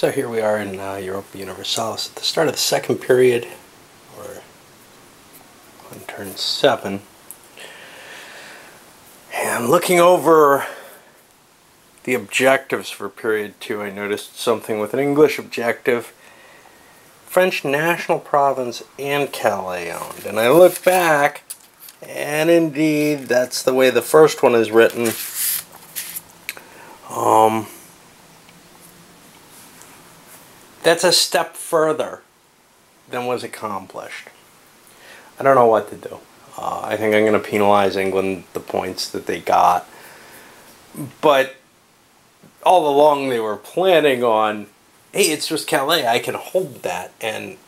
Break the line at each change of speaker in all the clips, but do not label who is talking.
So here we are in Europa Universalis at the start of the second period, or on turn 7. And looking over the objectives for period 2, I noticed something with an English objective, French national province and Calais owned. And I look back, and indeed, that's the way the first one is written. That's a step further than was accomplished. I don't know what to do. I think I'm going to penalize England the points that they got. But all along they were planning on, hey, it's just Calais, I can hold that, and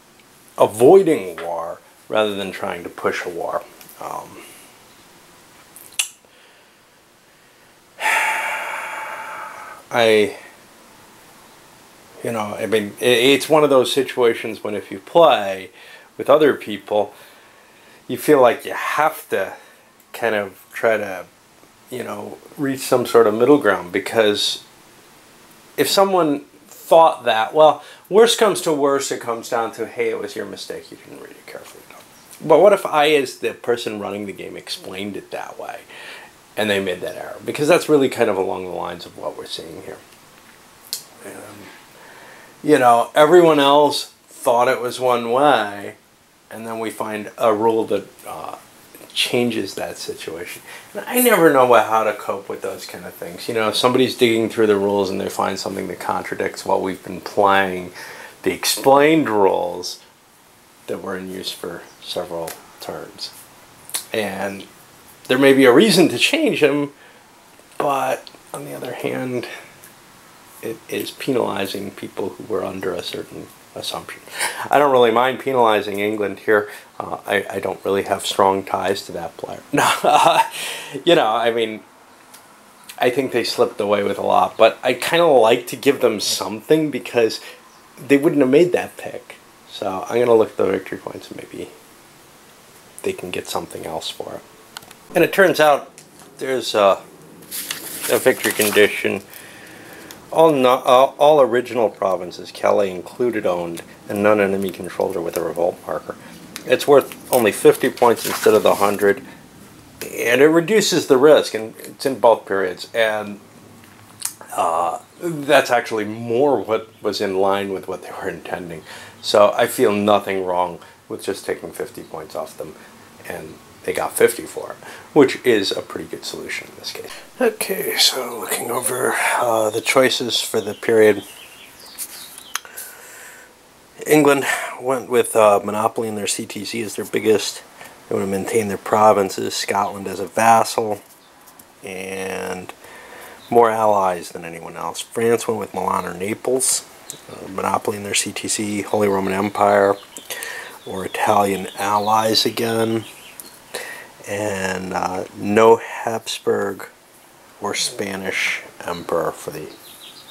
avoiding war rather than trying to push a war. I mean, it's one of those situations when if you play with other people, you feel like you have to kind of try to, reach some sort of middle ground, because if someone thought that, well, worst comes to worst, it comes down to, hey, it was your mistake, you didn't read it carefully enough. But what if I, as the person running the game, explained it that way, and they made that error? Because that's really kind of along the lines of what we're seeing here. Everyone else thought it was one way, and then we find a rule that changes that situation. And I never know how to cope with those kind of things. If somebody's digging through the rules and they find something that contradicts what we've been playing, the explained rules that were in use for several turns. And there may be a reason to change them, but on the other hand, it is penalizing people who were under a certain assumption. I don't really mind penalizing England here. I don't really have strong ties to that player. No, I mean, I think they slipped away with a lot, but I kind of like to give them something because they wouldn't have made that pick. So I'm going to look at the victory points and maybe they can get something else for it. And it turns out there's a victory condition. All original provinces, Calais included, owned, and none enemy controlled, or with a revolt marker. It's worth only 50 points instead of the 100, and it reduces the risk, and it's in both periods. And that's actually more what was in line with what they were intending. So I feel nothing wrong with just taking 50 points off them, and they got 50 for it, which is a pretty good solution in this case. Okay, so looking over the choices for the period. England went with Monopoly in their CTZ as their biggest. They want to maintain their provinces, Scotland as a vassal, and more allies than anyone else. France went with Milan or Naples, Monopoly in their CTC, Holy Roman Empire, or Italian allies again. And no Habsburg or Spanish emperor for the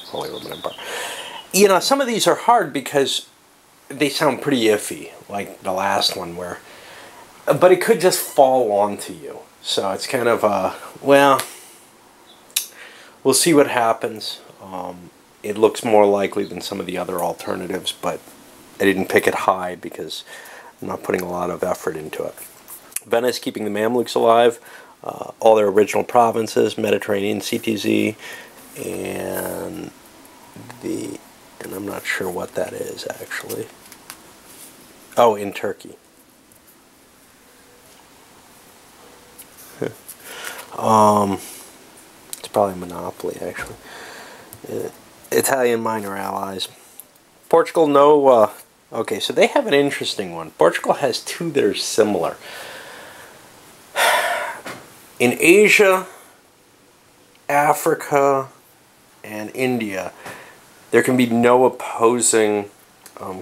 Holy Roman Empire. Some of these are hard because they sound pretty iffy, like the last one, but it could just fall onto you. So it's kind of well, we'll see what happens. It looks more likely than some of the other alternatives, but I didn't pick it high because I'm not putting a lot of effort into it. Venice keeping the Mamluks alive, all their original provinces, Mediterranean CTZ, and I'm not sure what that is actually. Oh, in Turkey. It's probably Monopoly actually. Italian minor allies. Portugal, no. Okay, so they have an interesting one. Portugal has two that are similar. In Asia, Africa, and India, there can be no opposing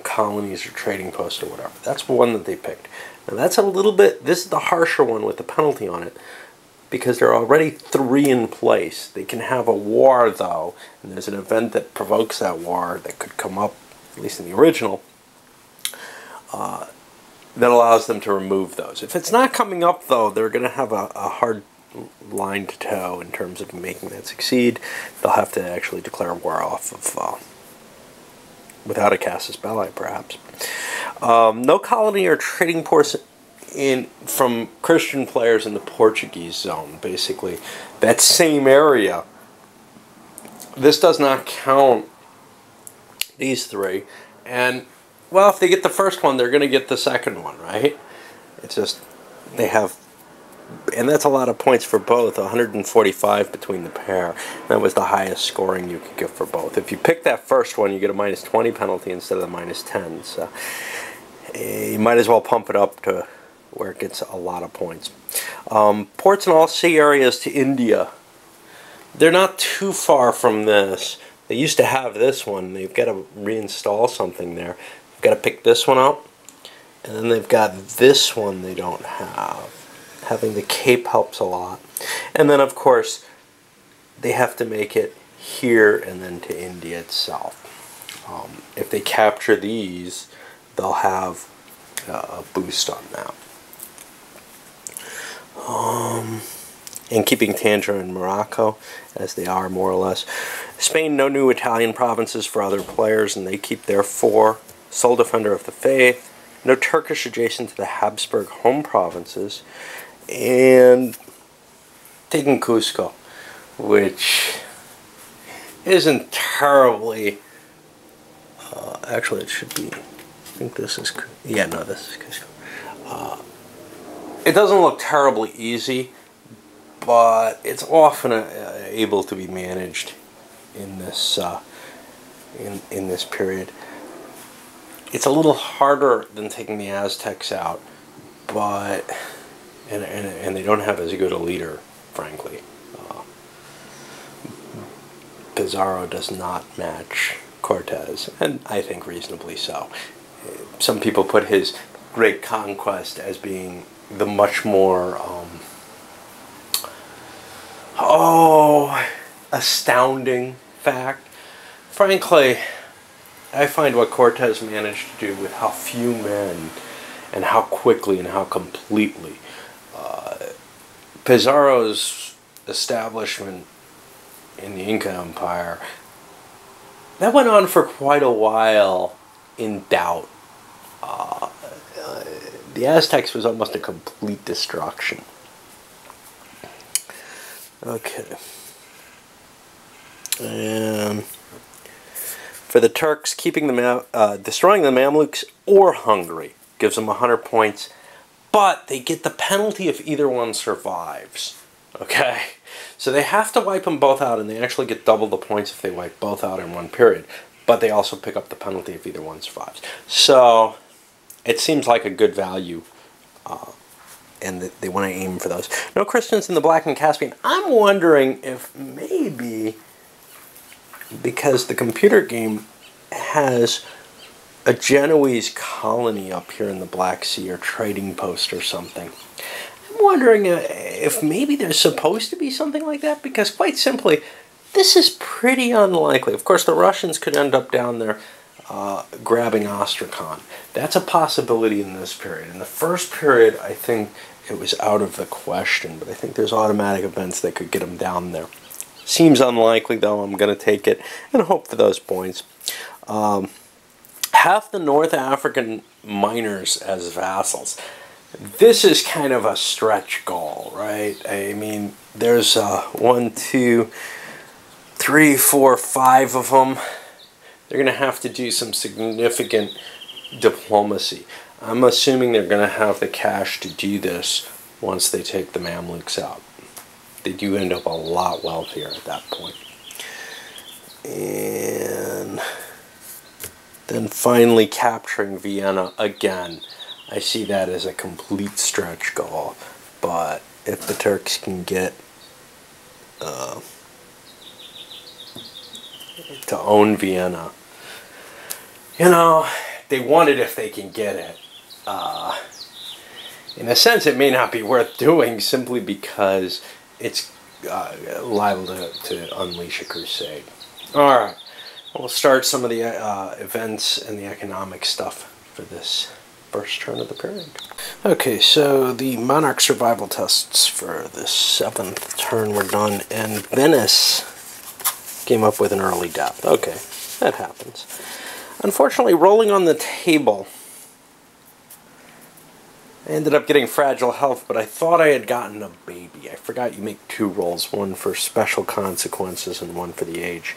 colonies or trading posts or whatever. That's one that they picked. Now that's a little bit, this is the harsher one with the penalty on it, because there are already 3 in place. They can have a war though, and there's an event that provokes that war that could come up, at least in the original, that allows them to remove those. If it's not coming up though, they're going to have a hard line to toe in terms of making that succeed. They'll have to actually declare war off of without a casus belli, perhaps. No colony or trading ports from Christian players in the Portuguese zone, basically. That same area. This does not count these three. And, well, if they get the first one, they're going to get the second one, right? It's just, they have, and that's a lot of points for both, 145 between the pair. That was the highest scoring you could get for both. If you pick that first one, you get a minus 20 penalty instead of the minus 10. So you might as well pump it up to where it gets a lot of points. Ports in all sea areas to India. They're not too far from this. They used to have this one. They've got to reinstall something there. They've got to pick this one up. And then they've got this one they don't have. Having the Cape helps a lot. And then, of course, they have to make it here and then to India itself. If they capture these, they'll have a boost on that. And keeping Tangier and Morocco, as they are more or less. Spain, no new Italian provinces for other players, and they keep their 4. Sole defender of the faith. No Turkish adjacent to the Habsburg home provinces. And taking Cusco, which isn't terribly... actually, it should be... I think this is... Yeah, no, this is Cusco. It doesn't look terribly easy, but it's often able to be managed in this in this period. It's a little harder than taking the Aztecs out, but and they don't have as good a leader, frankly. Pizarro does not match Cortez, and I think reasonably so. Some people put his great conquest as being the much more astounding fact. Frankly, I find what Cortez managed to do with how few men and how quickly and how completely Pizarro's establishment in the Inca Empire, that went on for quite a while in doubt. The Aztecs was almost a complete destruction. Okay. And for the Turks, destroying the Mamluks or Hungary gives them 100 points, but they get the penalty if either one survives. Okay? So they have to wipe them both out, and they actually get double the points if they wipe both out in one period. But they also pick up the penalty if either one survives. So it seems like a good value, and they want to aim for those. No Christians in the Black and Caspian. I'm wondering if maybe because the computer game has a Genoese colony up here in the Black Sea or trading post or something. I'm wondering if maybe there's supposed to be something like that, because quite simply, this is pretty unlikely. Of course, the Russians could end up down there grabbing Astrakhan. That's a possibility in this period. In the first period, I think it was out of the question, but I think there's automatic events that could get them down there. Seems unlikely, though. I'm going to take it and hope for those points. Half the North African miners as vassals. This is kind of a stretch goal, right? I mean, there's 1, 2, 3, 4, 5 of them. They're going to have to do some significant diplomacy. I'm assuming they're going to have the cash to do this once they take the Mamluks out. They do end up a lot wealthier at that point. And then finally capturing Vienna again. I see that as a complete stretch goal. But if the Turks can get to own Vienna, you know, they want it if they can get it. In a sense, it may not be worth doing simply because it's liable to unleash a crusade. Alright, we'll start some of the events and the economic stuff for this first turn of the period. Okay, so the monarch survival tests for the 7th turn were done, and Venice came up with an early death. Okay, that happens. Unfortunately, rolling on the table, I ended up getting fragile health, but I thought I had gotten a baby. I forgot you make 2 rolls, one for special consequences and one for the age.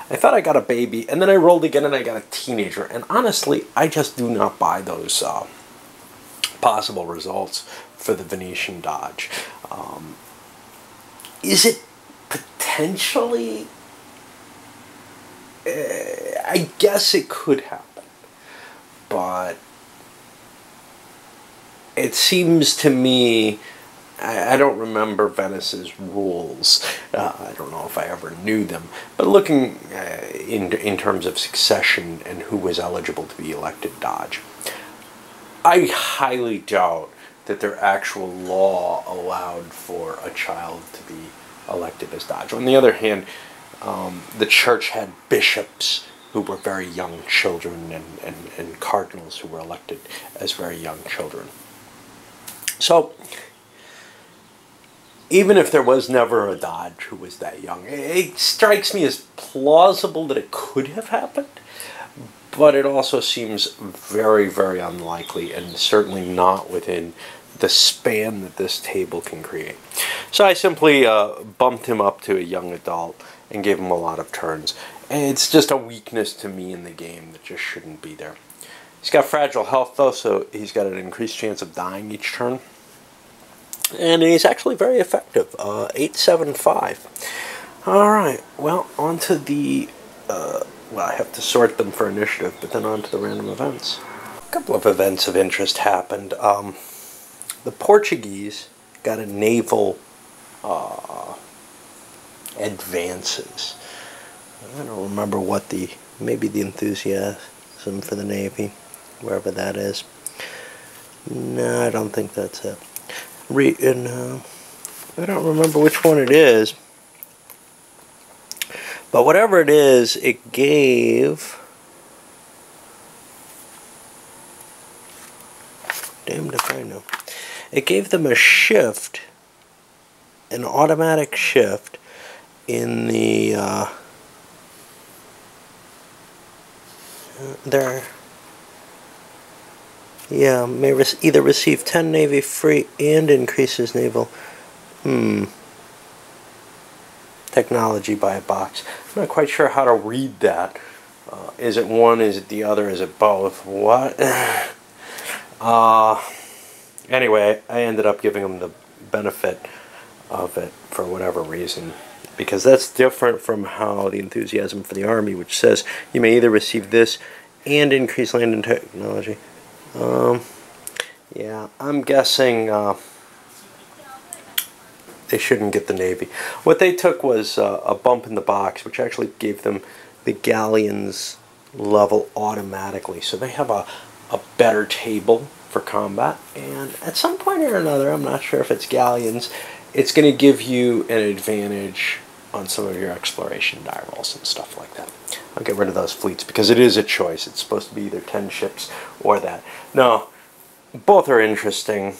I thought I got a baby, and then I rolled again and I got a teenager. And honestly, I just do not buy those possible results for the Venetian dodge. Is it potentially... I guess it could happen, but it seems to me, I don't remember Venice's rules. I don't know if I ever knew them. But looking in terms of succession and who was eligible to be elected Doge, I highly doubt that their actual law allowed for a child to be elected as Doge. On the other hand, the church had bishops who were very young children and cardinals who were elected as very young children. So, even if there was never a Doge who was that young, it strikes me as plausible that it could have happened, but it also seems very, very unlikely, and certainly not within the span that this table can create. So I simply bumped him up to a young adult and gave him a lot of turns. And it's just a weakness to me in the game that just shouldn't be there. He's got fragile health though, so he's got an increased chance of dying each turn. And he's actually very effective. 875. Alright, well, on to the... well, I have to sort them for initiative, but then on to the random events. A couple of events of interest happened. The Portuguese got a naval advances. I don't remember what maybe the enthusiasm for the Navy, wherever that is. No, I don't think that's it. I don't remember which one it is. But whatever it is, it gave... Damned if I know. It gave them a shift, an automatic shift, in the... may either receive 10 Navy free and increases naval technology by a box. I'm not quite sure how to read that. Is it one? Is it the other? Is it both? What? Anyway, I ended up giving them the benefit of it for whatever reason, because that's different from how the enthusiasm for the Army, which says you may either receive this and increase land and technology. Yeah, I'm guessing they shouldn't get the Navy. What they took was a bump in the box, which actually gave them the galleons level automatically. So they have a better table for combat, and at some point or another, I'm not sure if it's galleons, it's going to give you an advantage on some of your exploration die rolls and stuff like that. I'll get rid of those fleets because it is a choice. It's supposed to be either 10 ships or that. No, both are interesting.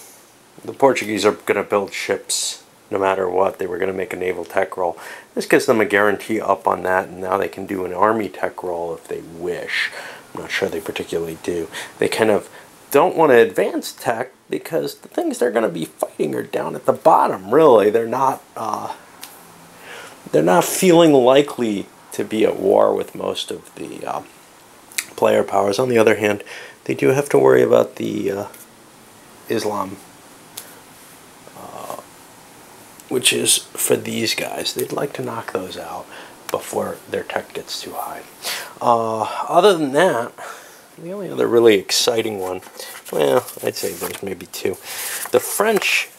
The Portuguese are going to build ships no matter what. They were going to make a naval tech roll. This gives them a guarantee up on that, and now they can do an army tech roll if they wish. I'm not sure they particularly do. They kind of don't want to advance tech because the things they're going to be fighting are down at the bottom, really. They're not feeling likely to be at war with most of the player powers. On the other hand, they do have to worry about the Islam, which is for these guys. They'd like to knock those out before their tech gets too high. Other than that, the only other really exciting one, well, I'd say there's maybe two. The French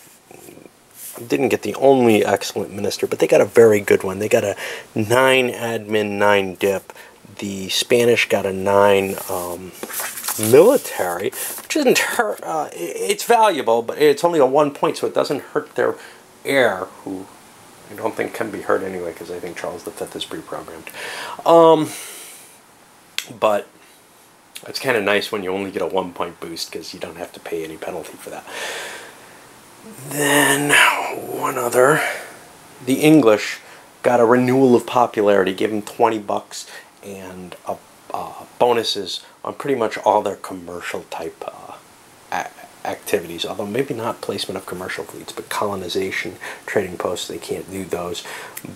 didn't get the only excellent minister, but they got a very good one. They got a 9 admin, 9 dip. The Spanish got a 9 military, which isn't hurt. It's valuable, but it's only a 1 point, so it doesn't hurt their heir, who I don't think can be hurt anyway, because I think Charles V is pre-programmed. But it's kind of nice when you only get a 1 point boost, because you don't have to pay any penalty for that. Then, one other. The English got a renewal of popularity, gave them $20 and bonuses on pretty much all their commercial type activities, although maybe not placement of commercial fleets, but colonization, trading posts, they can't do those,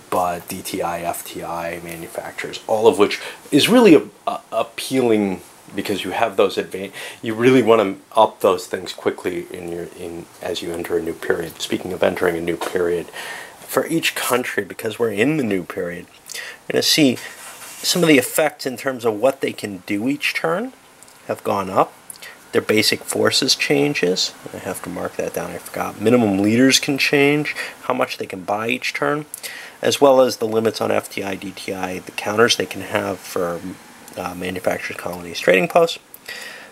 but DTI, FTI, manufacturers, all of which is really appealing because you have those you really want to up those things quickly as you enter a new period. Speaking of entering a new period, for each country, because we're in the new period, you're going to see some of the effects in terms of what they can do each turn have gone up. Their basic forces changes. I have to mark that down, I forgot. Minimum leaders can change, how much they can buy each turn, as well as the limits on FTI, DTI, the counters they can have for manufacturers, colonies, trading posts,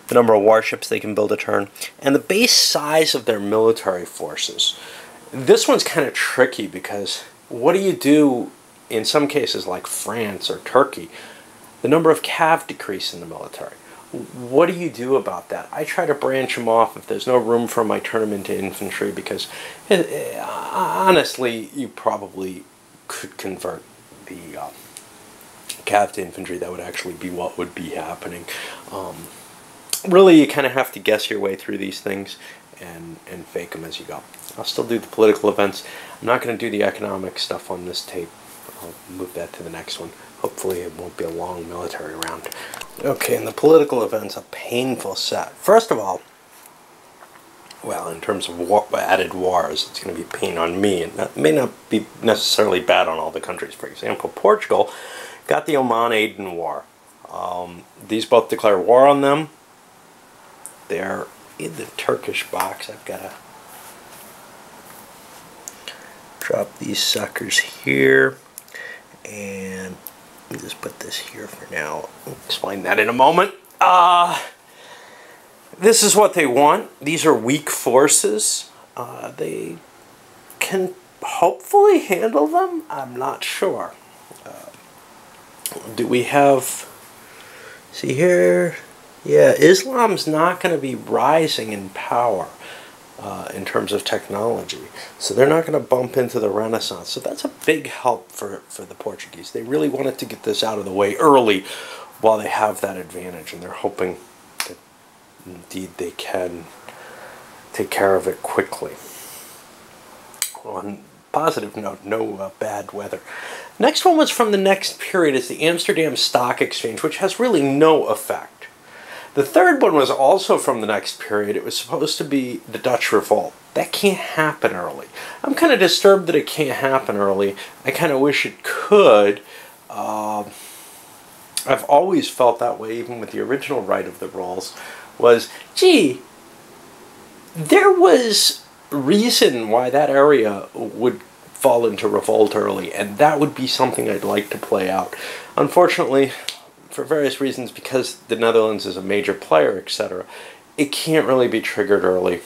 the number of warships they can build a turn, and the base size of their military forces. This one's kind of tricky because what do you do in some cases like France or Turkey? The number of cav decrease in the military. What do you do about that? I try to branch them off if there's no room for my tournament to infantry, because honestly, you probably could convert the cav to infantry. That would actually be what would be happening. Really, you kind of have to guess your way through these things and fake them as you go. I'll still do the political events. I'm not going to do the economic stuff on this tape. I'll move that to the next one. Hopefully it won't be a long military round. Okay, in the political events, a painful set. First of all, well, in terms of added wars, it's going to be a pain on me, and that may not be necessarily bad on all the countries. For example, Portugal got the Oman-Aden War. These both declare war on them. They're in the Turkish box. I've got to drop these suckers here, and let me just put this here for now. I'll explain that in a moment. This is what they want. These are weak forces. They can hopefully handle them. I'm not sure. Do we have... See here? Yeah, Islam's not going to be rising in power in terms of technology. So they're not going to bump into the Renaissance. So that's a big help for the Portuguese. They really wanted to get this out of the way early while they have that advantage. And they're hoping that indeed they can take care of it quickly. On a positive note, no bad weather. Next one was from the next period. It's the Amsterdam Stock Exchange, which has really no effect. The third one was also from the next period. It was supposed to be the Dutch Revolt. That can't happen early. I'm kind of disturbed that it can't happen early. I kind of wish it could. I've always felt that way, even with the original Right of the Rolls, was, gee, there was reason why that area would fall into revolt early, and that would be something I'd like to play out. Unfortunately, for various reasons, because the Netherlands is a major player, etc., it can't really be triggered early.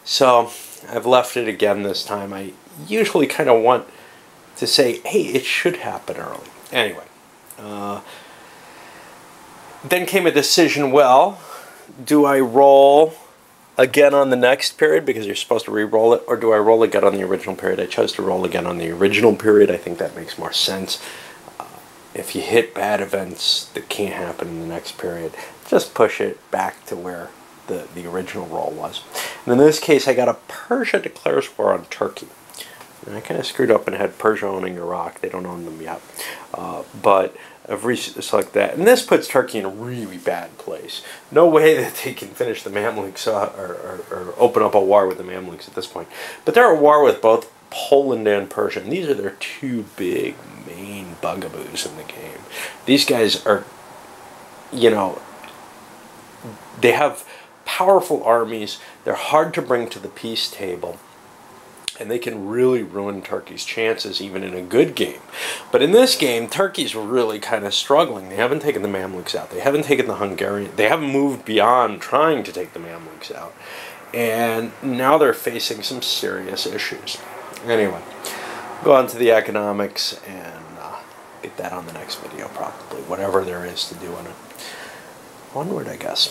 So I've left it again this time. I usually kind of want to say, hey, it should happen early. Anyway, then came a decision, well, do I roll again on the next period, because you're supposed to re-roll it, or do I roll again on the original period? I chose to roll again on the original period. I think that makes more sense. If you hit bad events that can't happen in the next period, just push it back to where the original roll was. And in this case, I got a Persia declares war on Turkey. And I kind of screwed up and had Persia owning Iraq. They don't own them yet. But I've reselected that. And this puts Turkey in a really bad place. No way that they can finish the Mamluks or open up a war with the Mamluks at this point. But they're at war with both Poland and Persia. And these are their two big main bugaboos in the game. These guys are, you know, they have powerful armies. They're hard to bring to the peace table. And they can really ruin Turkey's chances even in a good game. But in this game, Turkey's really kind of struggling. They haven't taken the Mamluks out. They haven't taken the Hungarian. They haven't moved beyond trying to take the Mamluks out. And now they're facing some serious issues. Anyway, go on to the economics and get that on the next video probably. Whatever there is to do on it. Onward, I guess.